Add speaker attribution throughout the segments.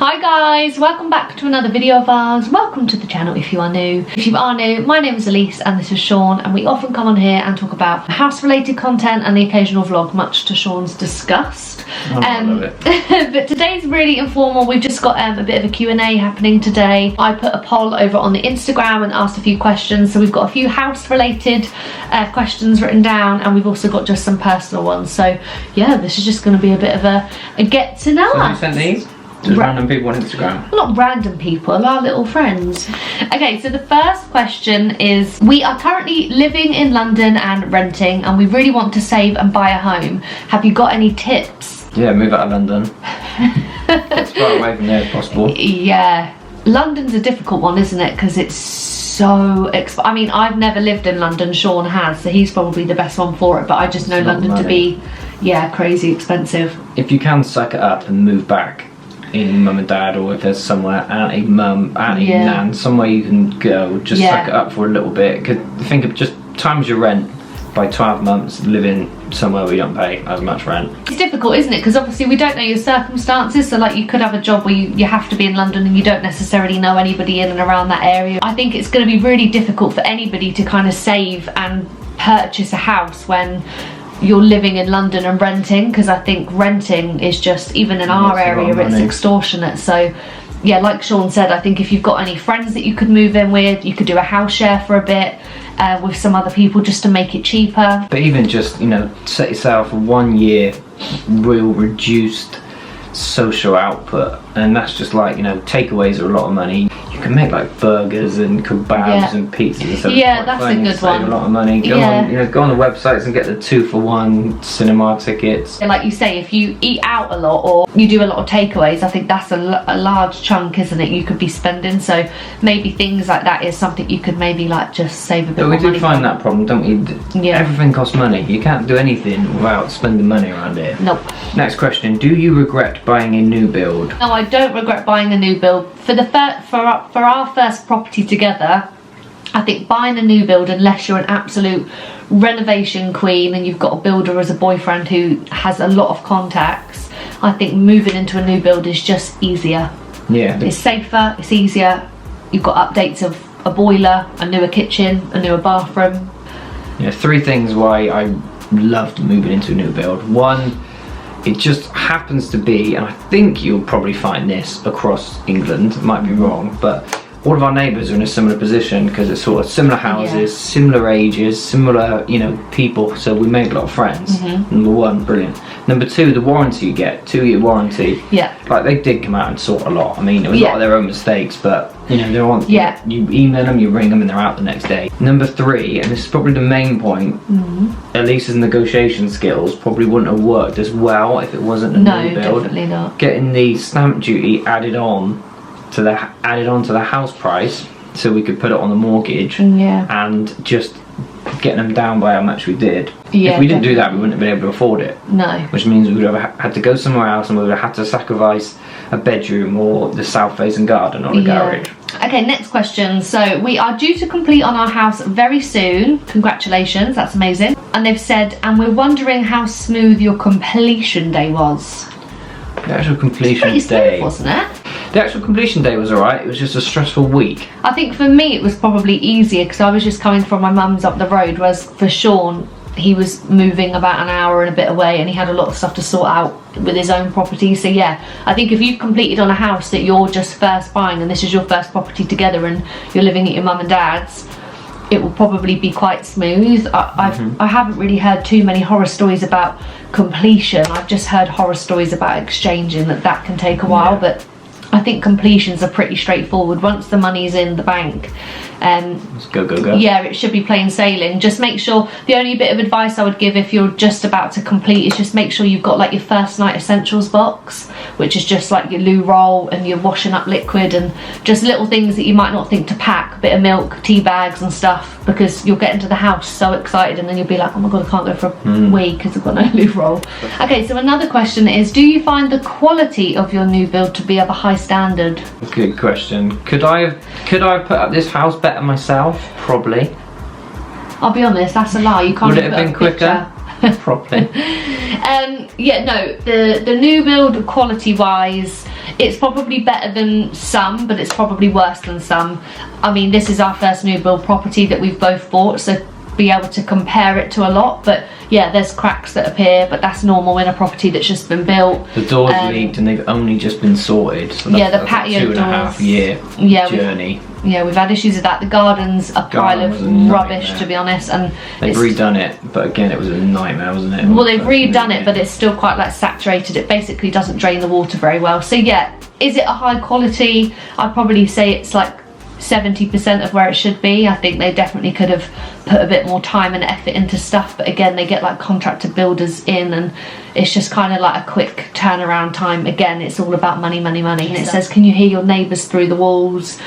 Speaker 1: Hi guys, welcome back to another video of ours. Welcome to the channel if you are new. If you are new, my name is Elise and this is Sean, and we often come on here and talk about house related content and the occasional vlog, much to Sean's disgust.
Speaker 2: I love it.
Speaker 1: But today's really informal. We've just got a bit of a Q&A happening today. I put a poll over on the Instagram and asked a few questions, so we've got a few house related questions written down, and we've also got just some personal ones. So yeah, this is just going to be a bit of a get to know us.
Speaker 2: Who sent these? Just random people on Instagram?
Speaker 1: Well, not random people, our little friends. Okay, so the first question is, we are currently living in London and renting, and we really want to save and buy a home. Have you got any tips?
Speaker 2: Yeah, move out of London. As far away from there as possible.
Speaker 1: Yeah, London's a difficult one, isn't it? Because it's so I mean, I've never lived in London, Sean has, so he's probably the best one for it, but I just know London to be, yeah, crazy expensive.
Speaker 2: If you can suck it up and move back in mum and dad, or if there's somewhere, auntie, mum, auntie, nan, somewhere you can go, just suck it up for a little bit. Because think of just times your rent by 12 months living somewhere where you don't pay as much rent. It's
Speaker 1: difficult, isn't it? Because obviously we don't know your circumstances, so like you could have a job where you have to be in London and you don't necessarily know anybody in and around that area. I think it's going to be really difficult for anybody to kind of save and purchase a house when you're living in London and renting, because I think renting is just, even in our area, it's extortionate. So yeah, like Sean said, I think if you've got any friends that you could move in with, you could do a house share for a bit with some other people just to make it cheaper.
Speaker 2: But even just, you know, set yourself a 1 year real reduced social output, and that's just like, you know, takeaways are a lot of money. You can make like burgers and kebabs and pizzas and stuff.
Speaker 1: Yeah, that's a good one.
Speaker 2: Save a lot of money. Go on, you know, go on the websites and get the 2-for-1 cinema tickets.
Speaker 1: And like you say, if you eat out a lot or you do a lot of takeaways, I think that's a large chunk, isn't it? You could be spending. So maybe things like that is something you could maybe like just save a bit more money.
Speaker 2: But we do find that problem, don't we? Yeah. Everything costs money. You can't do anything without spending money around here.
Speaker 1: Nope.
Speaker 2: Next question: do you regret buying a new build?
Speaker 1: No, I don't regret buying a new build. For our first property together, I think buying a new build, unless you're an absolute renovation queen and you've got a builder as a boyfriend who has a lot of contacts, I think moving into a new build is just easier.
Speaker 2: Yeah.
Speaker 1: It's safer, it's easier. You've got updates of a boiler, a newer kitchen, a newer bathroom.
Speaker 2: Yeah, 3 things why I loved moving into a new build. 1, it just happens to be, and I think you'll probably find this across England, might be wrong, but all of our neighbours are in a similar position, because it's sort of similar houses, similar ages, similar, you know, people, so we make a lot of friends. Number 1, brilliant. Number 2, the warranty you get, 2-year warranty. Yeah. Like, they did come out and sort a lot. I mean, it was a lot of their own mistakes, but, you know, they're on, you email them, you ring them, and they're out the next day. Number 3, and this is probably the main point, Elise's negotiation skills probably wouldn't have worked as well if it wasn't a new build.
Speaker 1: No, definitely not.
Speaker 2: Getting the stamp duty added on to the house price, so we could put it on the mortgage, and just getting them down by how much we did. If we didn't do that, we wouldn't have been able to afford it. No. Which means we would have had to go somewhere else, and we would have had to sacrifice a bedroom or the south facing garden or a garage.
Speaker 1: Okay, next question. So we are due to complete on our house very soon. Congratulations, that's amazing. And they've said, and we're wondering how smooth your completion day was.
Speaker 2: The actual completion
Speaker 1: day, smooth, wasn't it?
Speaker 2: The actual completion day was alright, it was just a stressful week.
Speaker 1: I think for me it was probably easier because I was just coming from my mum's up the road, whereas for Sean, he was moving about an hour and a bit away, and he had a lot of stuff to sort out with his own property. So yeah, I think if you've completed on a house that you're just first buying, and this is your first property together and you're living at your mum and dad's, it will probably be quite smooth. I haven't really heard too many horror stories about completion. I've just heard horror stories about exchanging, that can take a while, but I think completions are pretty straightforward. Once the money's in the bank,
Speaker 2: let's go.
Speaker 1: Yeah, it should be plain sailing. Just make sure, the only bit of advice I would give if you're just about to complete is just make sure you've got like your first night essentials box, which is just like your loo roll and your washing up liquid and just little things that you might not think to pack, a bit of milk, tea bags and stuff, because you'll get into the house so excited and then you'll be like, oh my god, I can't go for a week because I've got no loo roll. Okay, so another question is, do you find the quality of your new build to be of a high standard?
Speaker 2: Good question. Could I have put up this house better myself? Probably.
Speaker 1: I'll be honest, that's a lie. You can't.
Speaker 2: Would it have been quicker? Probably.
Speaker 1: Yeah, no, the new build quality wise It's probably better than some, but it's probably worse than some. I mean, this is our first new build property that we've both bought, so be able to compare it to a lot. But yeah, there's cracks that appear, but that's normal in a property that's just been built.
Speaker 2: The doors leaked and they've only just been sorted. So
Speaker 1: that's, the patio doors.
Speaker 2: 2.5 year journey.
Speaker 1: We've had issues with that. The garden's a pile of rubbish, to be honest, and
Speaker 2: they've redone it, but again, it was a nightmare, wasn't it?
Speaker 1: Well, they've redone it, but it's still quite like saturated. It basically doesn't drain the water very well. So yeah, is it a high quality? I'd probably say it's like 70% of where it should be. I think they definitely could have put a bit more time and effort into stuff, but again, they get like contractor builders in, and it's just kind of like a quick turnaround time. Again, it's all about money. And it says, can you hear your neighbours through the walls?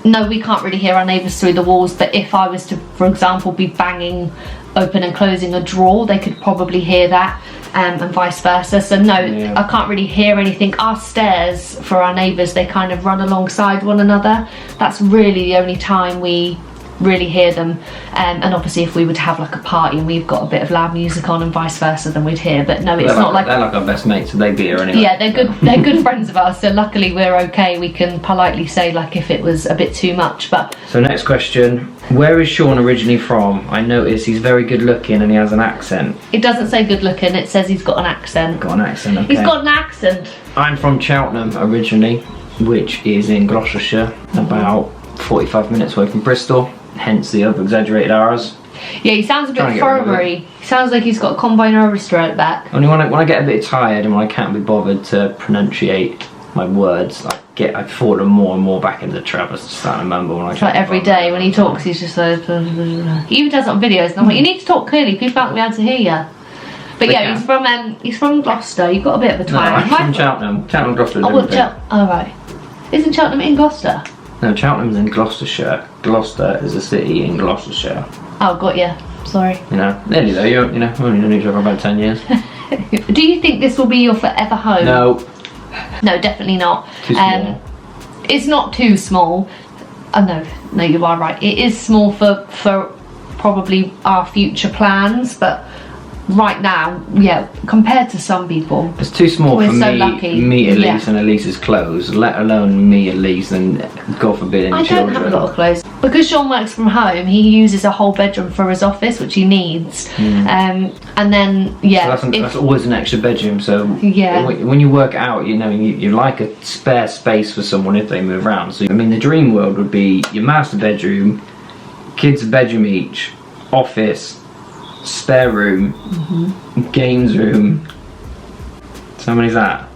Speaker 1: No, we can't really hear our neighbours through the walls, but if I was to, for example, be banging open and closing a drawer, they could probably hear that, and vice versa. So no, I can't really hear anything. Our stairs for our neighbours, they kind of run alongside one another. That's really the only time we really hear them, and obviously if we would have like a party and we've got a bit of loud music on and vice versa, then we'd hear. But no, it's not like
Speaker 2: they're like our best mates, so they'd be here anyway.
Speaker 1: Yeah, they're good friends of ours, so luckily we're okay. We can politely say like if it was a bit too much. But
Speaker 2: so next question, where is Sean originally from? I notice he's very good looking and he has an accent.
Speaker 1: It doesn't say good looking, it says he's got an accent.
Speaker 2: Got an accent, okay.
Speaker 1: He's got an accent.
Speaker 2: I'm from Cheltenham originally, which is in Gloucestershire, about 45 minutes away from Bristol, hence the over-exaggerated hours.
Speaker 1: Yeah, he sounds a bit foreignery. He sounds like he's got a combine harvester at the back.
Speaker 2: Only when I get a bit tired and when I can't be bothered to pronunciate my words, I've fallen more and more back into the trap. I start to mumble when I
Speaker 1: like every day when he talks, he's just like... He even does it on videos, and I'm like, you need to talk clearly, people aren't going to be able to hear you. But yeah, he's from Gloucester. You've got a bit of a twang.
Speaker 2: No, I'm from Cheltenham. Cheltenham, Gloucester.
Speaker 1: Oh right. Isn't Cheltenham in Gloucester?
Speaker 2: No, Cheltenham's in Gloucestershire. Gloucester is a city in Gloucestershire.
Speaker 1: Oh, got you. Sorry.
Speaker 2: You know, nearly though. We've only known each other for about 10 years.
Speaker 1: Do you think this will be your forever home?
Speaker 2: No.
Speaker 1: No, definitely not.
Speaker 2: Too small.
Speaker 1: It's not too small. Oh no, you are right. It is small for probably our future plans, but right now, yeah, compared to some people,
Speaker 2: it's too small for me, Elise,
Speaker 1: yeah.
Speaker 2: and Elise's clothes, let alone me, Elise, and God forbid any children.
Speaker 1: I don't have a lot of clothes. Because Sean works from home, he uses a whole bedroom for his office, which he needs. And then, yeah.
Speaker 2: So that's always an extra bedroom, so
Speaker 1: yeah.
Speaker 2: When you work it out, you like a spare space for someone if they move around. So, I mean, the dream world would be your master bedroom, kids a bedroom each, office, spare room, games room. So how many's that?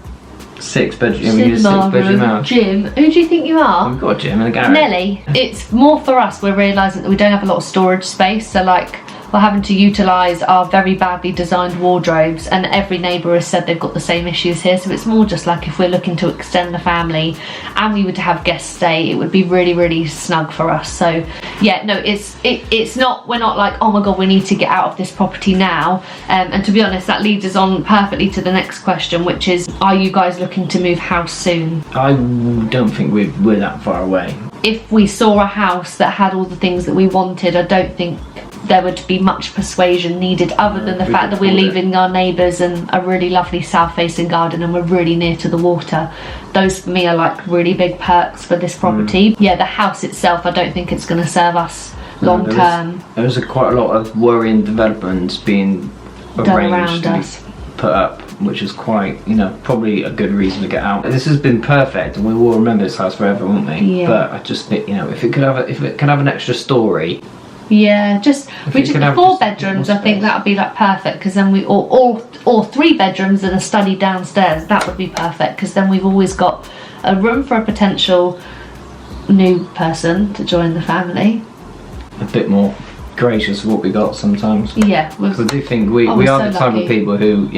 Speaker 2: 6 bedroom. House.
Speaker 1: Gym. Who do you think you are?
Speaker 2: We've got a gym and a garage.
Speaker 1: Nelly. It's more for us. We're realising that we don't have a lot of storage space, so like we're having to utilise our very badly designed wardrobes, and every neighbour has said they've got the same issues here. So it's more just like if we're looking to extend the family and we would have guests stay, it would be really, really snug for us. So yeah, no, it's not, we're not like, oh my god, we need to get out of this property now. And to be honest, that leads us on perfectly to the next question, which is, are you guys looking to move house soon?
Speaker 2: I don't think we're that far away.
Speaker 1: If we saw a house that had all the things that we wanted, I don't think there would be much persuasion needed, other than the fact that we're leaving our neighbours and a really lovely south facing garden, and we're really near to the water. Those for me are like really big perks for this property. Yeah, the house itself, I don't think it's going to serve us long term.
Speaker 2: There's quite a lot of worrying developments being arranged to be put up, which is quite, probably a good reason to get out. This has been perfect, and we will remember this house forever, won't we?
Speaker 1: Yeah.
Speaker 2: But I just think, if it could have an extra story.
Speaker 1: Yeah, just 4 bedrooms. I think that would be like perfect, because then we or 3 bedrooms and a study downstairs. That would be perfect, because then we've always got a room for a potential new person to join the family.
Speaker 2: A bit more gracious of what we got sometimes.
Speaker 1: Yeah,
Speaker 2: I do think we are the type of people who,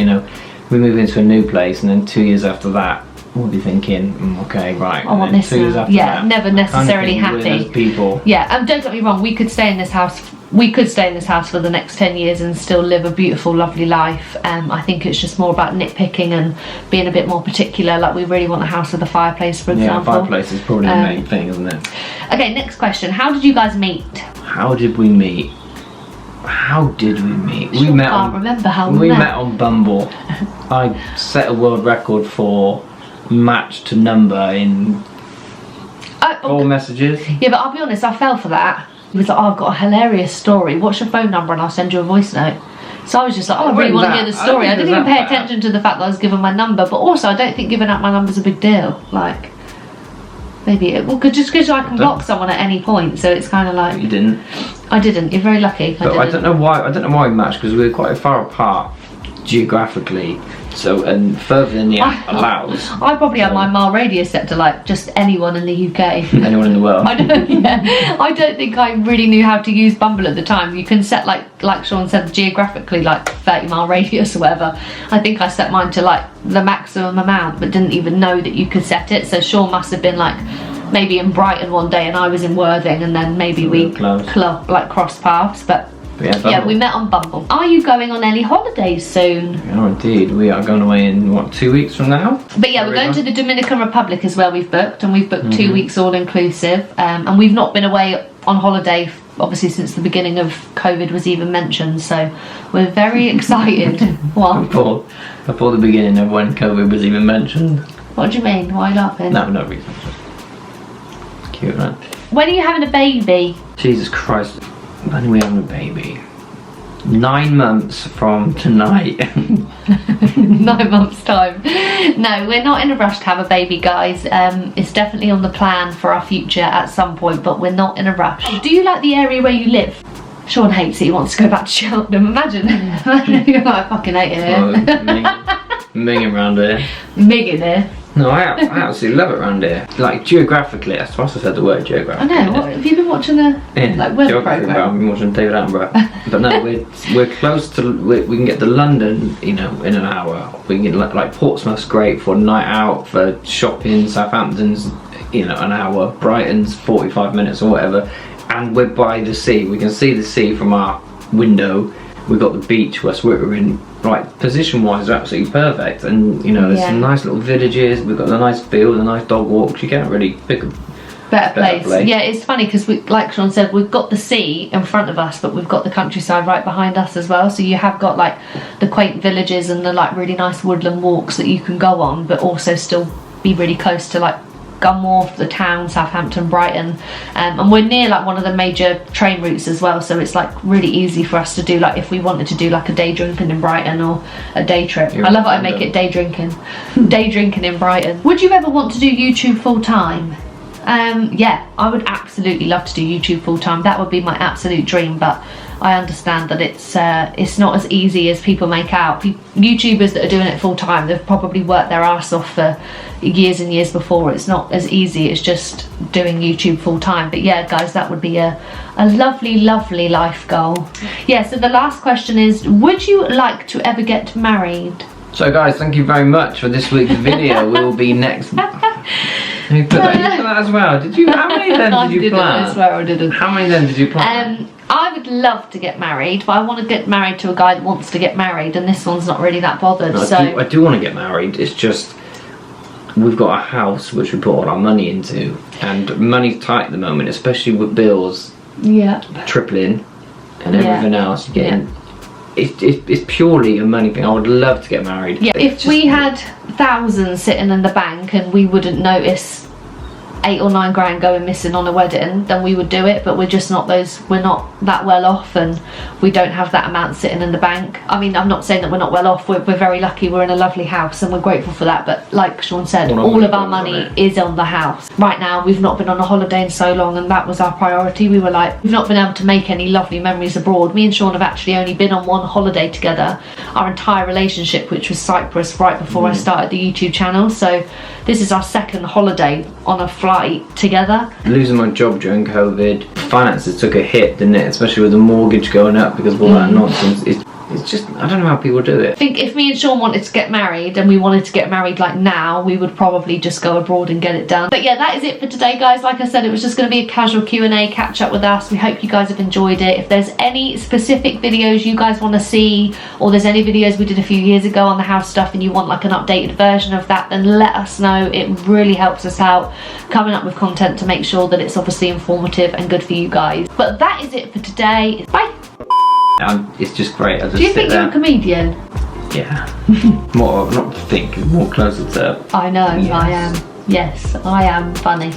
Speaker 2: we move into a new place and then 2 years after that we'll be thinking, okay, right,
Speaker 1: I want this
Speaker 2: 2 years after that,
Speaker 1: never necessarily happy.
Speaker 2: People.
Speaker 1: Yeah, and don't get me wrong, we could stay in this house for the next 10 years and still live a beautiful, lovely life. I think it's just more about nitpicking and being a bit more particular. Like, we really want a house with a fireplace, for example.
Speaker 2: Yeah, fireplace is probably the main thing, isn't it?
Speaker 1: Okay, next question. How did you guys meet?
Speaker 2: How did we meet? We met
Speaker 1: on Bumble.
Speaker 2: I set a world record for match to number in 4 messages.
Speaker 1: Yeah, but I'll be honest, I fell for that. He was like, oh, I've got a hilarious story. What's your phone number and I'll send you a voice note. So I was just like, oh, I really want to hear the story. I didn't even pay attention to the fact that I was given my number, but also I don't think giving out my number's a big deal. Like, maybe it will, just because I can block someone at any point, so it's kind of like...
Speaker 2: You didn't?
Speaker 1: I didn't. You're very lucky.
Speaker 2: I don't know why we matched, because we were quite far apart geographically, so, and further than the app allows.
Speaker 1: I probably had my mile radius set to like just anyone in the UK.
Speaker 2: Anyone in the world.
Speaker 1: I don't think I really knew how to use Bumble at the time. You can set like Sean said, geographically like 30-mile radius or whatever. I think I set mine to like the maximum amount, but didn't even know that you could set it. So Sean must have been like maybe in Brighton one day and I was in Worthing, and then maybe we crossed paths. But yeah, we met on Bumble. Are you going on any holidays soon?
Speaker 2: Oh, indeed. We are going away in, what, 2 weeks from now?
Speaker 1: But yeah, we're going to the Dominican Republic is where we've booked, and we've booked 2 weeks all inclusive. And we've not been away on holiday, obviously, since the beginning of COVID was even mentioned. So we're very excited. What?
Speaker 2: Before the beginning of when COVID was even mentioned.
Speaker 1: What do you mean? Why are you laughing?
Speaker 2: No reason. Cute, man.
Speaker 1: When are you having a baby?
Speaker 2: Jesus Christ. When are we having a baby? 9 months from tonight.
Speaker 1: 9 months time. No, we're not in a rush to have a baby, guys. It's definitely on the plan for our future at some point, but we're not in a rush. Do you like the area where you live? Sean hates it. He wants to go back to Cheltenham. Imagine you're like, I fucking hate it here.
Speaker 2: Minging around here.
Speaker 1: Minging here.
Speaker 2: No, I absolutely love it around here. Like, geographically, that's why I said the word geographically.
Speaker 1: I know. What, have you been watching the weather programme?
Speaker 2: I've been watching David Attenborough. But no, we're close to. We can get to London, you know, in an hour. We can get like Portsmouth's great for a night out, for shopping. Southampton's, you know, an hour. Brighton's 45 minutes or whatever. And we're by the sea. We can see the sea from our window. We've got the beach, West Wittering. Right, position-wise, are absolutely perfect, and you know, there's some nice little villages. We've got the nice field, the nice dog walks. You can't really pick a better place.
Speaker 1: Yeah, it's funny because, like Sean said, we've got the sea in front of us, but we've got the countryside right behind us as well. So you have got like the quaint villages and the like really nice woodland walks that you can go on, but also still be really close to like Gunwharf, the town, Southampton, Brighton, and we're near like one of the major train routes as well, so it's like really easy for us to do, like if we wanted to do like a day drinking in Brighton or a day trip. I love it, I make it day drinking. Day drinking in Brighton. Would you ever want to do YouTube full time? Yeah, I would absolutely love to do YouTube full time. That would be my absolute dream, but I understand that it's not as easy as people make out. YouTubers that are doing it full time, they've probably worked their arse off for years and years before. It's not as easy as just doing YouTube full time. But yeah, guys, that would be a lovely, lovely life goal. Yeah, so the last question is, would you like to ever get married?
Speaker 2: So guys, thank you very much for this week's video. We'll be next. You put that as well. Did you? How many then did you plan?
Speaker 1: I swear I didn't.
Speaker 2: How many then did you plan?
Speaker 1: I would love to get married, but I want to get married to a guy that wants to get married, and this one's not really that bothered.
Speaker 2: No, I do want to get married. It's just we've got a house which we put all our money into, and money's tight at the moment, especially with bills.
Speaker 1: Yeah.
Speaker 2: Tripling, and everything else you're getting. Yeah. It's purely a money thing. I would love to get married.
Speaker 1: Yeah, if we had thousands sitting in the bank and we wouldn't notice 8 or 9 grand going missing on a wedding, then we would do it, but we're just not we're not that well off, and we don't have that amount sitting in the bank. I mean, I'm not saying that we're not well off. We're very lucky. We're in a lovely house and we're grateful for that, but like Sean said, all of our money is on the house. Right now, we've not been on a holiday in so long, and that was our priority. We were like, we've not been able to make any lovely memories abroad. Me and Sean have actually only been on one holiday together our entire relationship, which was Cyprus, right before I started the YouTube channel. So this is our second holiday on a flight together.
Speaker 2: Losing my job during COVID, finances took a hit, didn't it? Especially with the mortgage going up because of all that nonsense. It's just, I don't know how people do it.
Speaker 1: I think if me and Sean wanted to get married, and we wanted to get married like now, we would probably just go abroad and get it done. But yeah, that is it for today, guys. Like I said, it was just going to be a casual Q&A, catch up with us. We hope you guys have enjoyed it. If there's any specific videos you guys want to see, or there's any videos we did a few years ago on the house stuff and you want like an updated version of that, then let us know. It really helps us out coming up with content to make sure that it's obviously informative and good for you guys. But that is it for today. Bye.
Speaker 2: It's just great.
Speaker 1: Do you think you're a comedian?
Speaker 2: Yeah. More, not think, more closer to.
Speaker 1: I know,
Speaker 2: Yes.
Speaker 1: I am. Yes, I am funny.